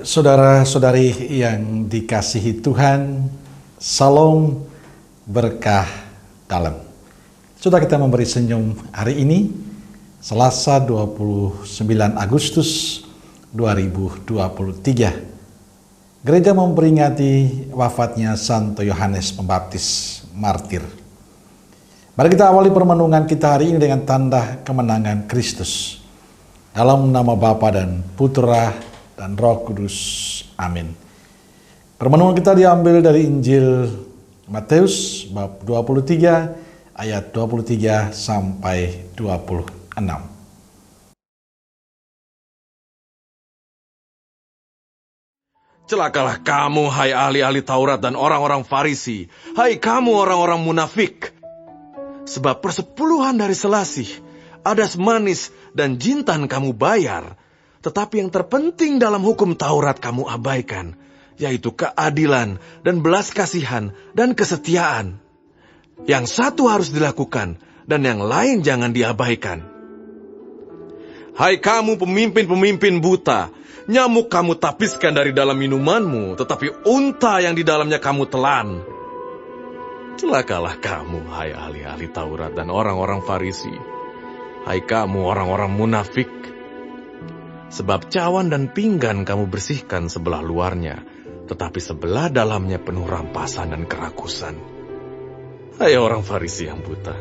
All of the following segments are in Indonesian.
Saudara-saudari yang dikasihi Tuhan, salam berkah dalam. Sudah kita memberi senyum hari ini, Selasa 29 Agustus 2023. Gereja memperingati wafatnya Santo Yohanes Pembaptis Martir. Mari kita awali permenungan kita hari ini dengan tanda kemenangan Kristus. Dalam nama Bapa dan Putra dan Roh Kudus. Amin. Permenungan kita diambil dari Injil Matius bab 23 ayat 23 sampai 26. Celakalah kamu, hai ahli-ahli Taurat dan orang-orang Farisi, hai kamu orang-orang munafik. Sebab persepuluhan dari selasih, adas manis dan jintan kamu bayar, tetapi yang terpenting dalam hukum Taurat kamu abaikan, yaitu keadilan dan belas kasihan dan kesetiaan. Yang satu harus dilakukan dan yang lain jangan diabaikan. Hai kamu pemimpin-pemimpin buta, nyamuk kamu tapiskan dari dalam minumanmu, tetapi unta yang di dalamnya kamu telan. Celakalah kamu, hai ahli-ahli Taurat dan orang-orang Farisi, hai kamu orang-orang munafik. Sebab cawan dan pinggan kamu bersihkan sebelah luarnya, tetapi sebelah dalamnya penuh rampasan dan kerakusan. Hai orang Farisi yang buta,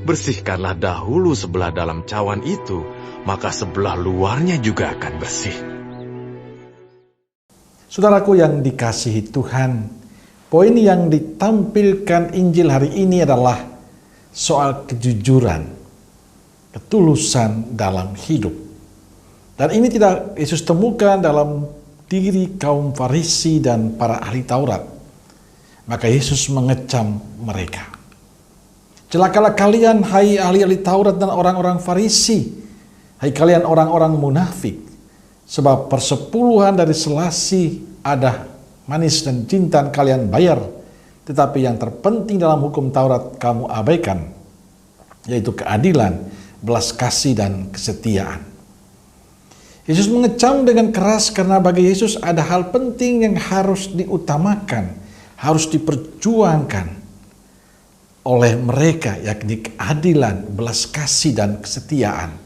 bersihkanlah dahulu sebelah dalam cawan itu, maka sebelah luarnya juga akan bersih. Saudaraku yang dikasihi Tuhan, poin yang ditampilkan Injil hari ini adalah soal kejujuran, ketulusan dalam hidup. Dan ini tidak Yesus temukan dalam diri kaum Farisi dan para ahli Taurat. Maka Yesus mengecam mereka. Celakalah kalian, hai ahli-ahli Taurat dan orang-orang Farisi, hai kalian orang-orang munafik, sebab persepuluhan dari selasih, adah manis dan jintan kalian bayar, tetapi yang terpenting dalam hukum Taurat kamu abaikan, yaitu keadilan, belas kasih dan kesetiaan. Yesus mengecam dengan keras karena bagi Yesus ada hal penting yang harus diutamakan, harus diperjuangkan oleh mereka, yakni keadilan, belas kasih dan kesetiaan.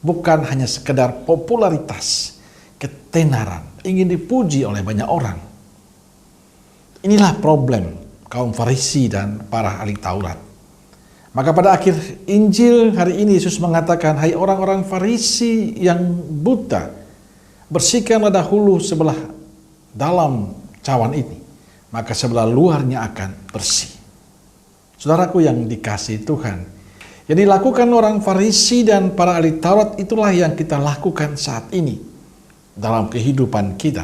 Bukan hanya sekedar popularitas, ketenaran, ingin dipuji oleh banyak orang. Inilah problem kaum Farisi dan para ahli Taurat. Maka pada akhir Injil hari ini Yesus mengatakan, hai orang-orang Farisi yang buta, bersihkanlah dahulu sebelah dalam cawan ini, maka sebelah luarnya akan bersih. Saudaraku yang dikasihi Tuhan, yang dilakukan orang Farisi dan para ahli Taurat itulah yang kita lakukan saat ini dalam kehidupan kita.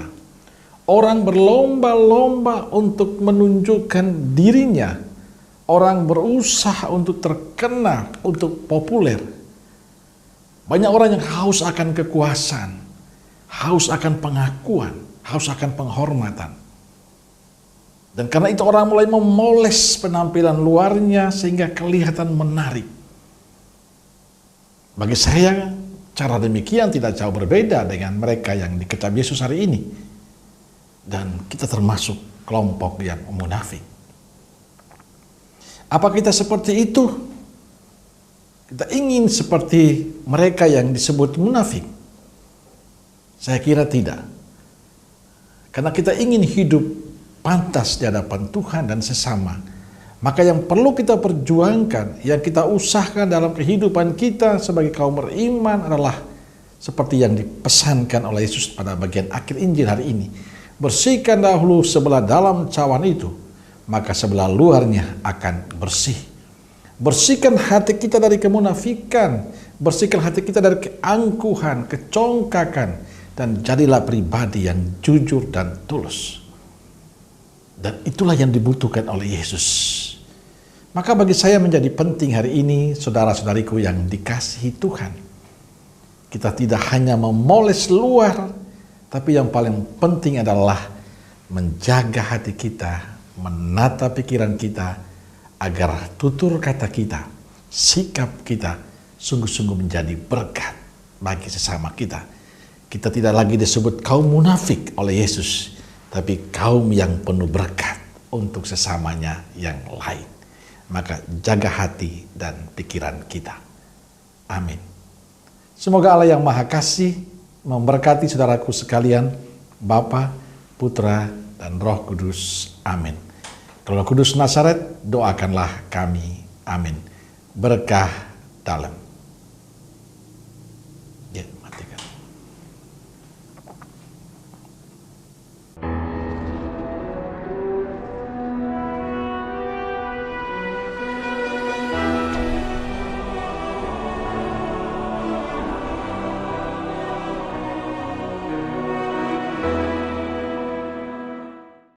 Orang berlomba-lomba untuk menunjukkan dirinya. Orang berusaha untuk terkenal, untuk populer. Banyak orang yang haus akan kekuasaan, haus akan pengakuan, haus akan penghormatan. Dan karena itu orang mulai memoles penampilan luarnya sehingga kelihatan menarik. Bagi saya, cara demikian tidak jauh berbeda dengan mereka yang dikecam Yesus hari ini. Dan kita termasuk kelompok yang munafik. Apa kita seperti itu? Kita ingin seperti mereka yang disebut munafik? Saya kira tidak. Karena kita ingin hidup pantas di hadapan Tuhan dan sesama. Maka yang perlu kita perjuangkan, yang kita usahakan dalam kehidupan kita sebagai kaum beriman adalah seperti yang dipesankan oleh Yesus pada bagian akhir Injil hari ini. Bersihkan dahulu sebelah dalam cawan itu, maka sebelah luarnya akan bersih. Bersihkan hati kita dari kemunafikan, bersihkan hati kita dari keangkuhan, kecongkakan, dan jadilah pribadi yang jujur dan tulus. Dan itulah yang dibutuhkan oleh Yesus. Maka bagi saya menjadi penting hari ini, saudara-saudariku yang dikasihi Tuhan, kita tidak hanya memoles luar, tapi yang paling penting adalah menjaga hati kita, menata pikiran kita, agar tutur kata kita, sikap kita sungguh-sungguh menjadi berkat bagi sesama kita. Kita tidak lagi disebut kaum munafik oleh Yesus, tapi kaum yang penuh berkat untuk sesamanya yang lain. Maka jaga hati dan pikiran kita. Amin. Semoga Allah yang Maha Kasih memberkati saudaraku sekalian, Bapa, Putra, dan Roh Kudus. Amin. Roh Kudus Nazaret, doakanlah kami. Amin. Berkah dalam.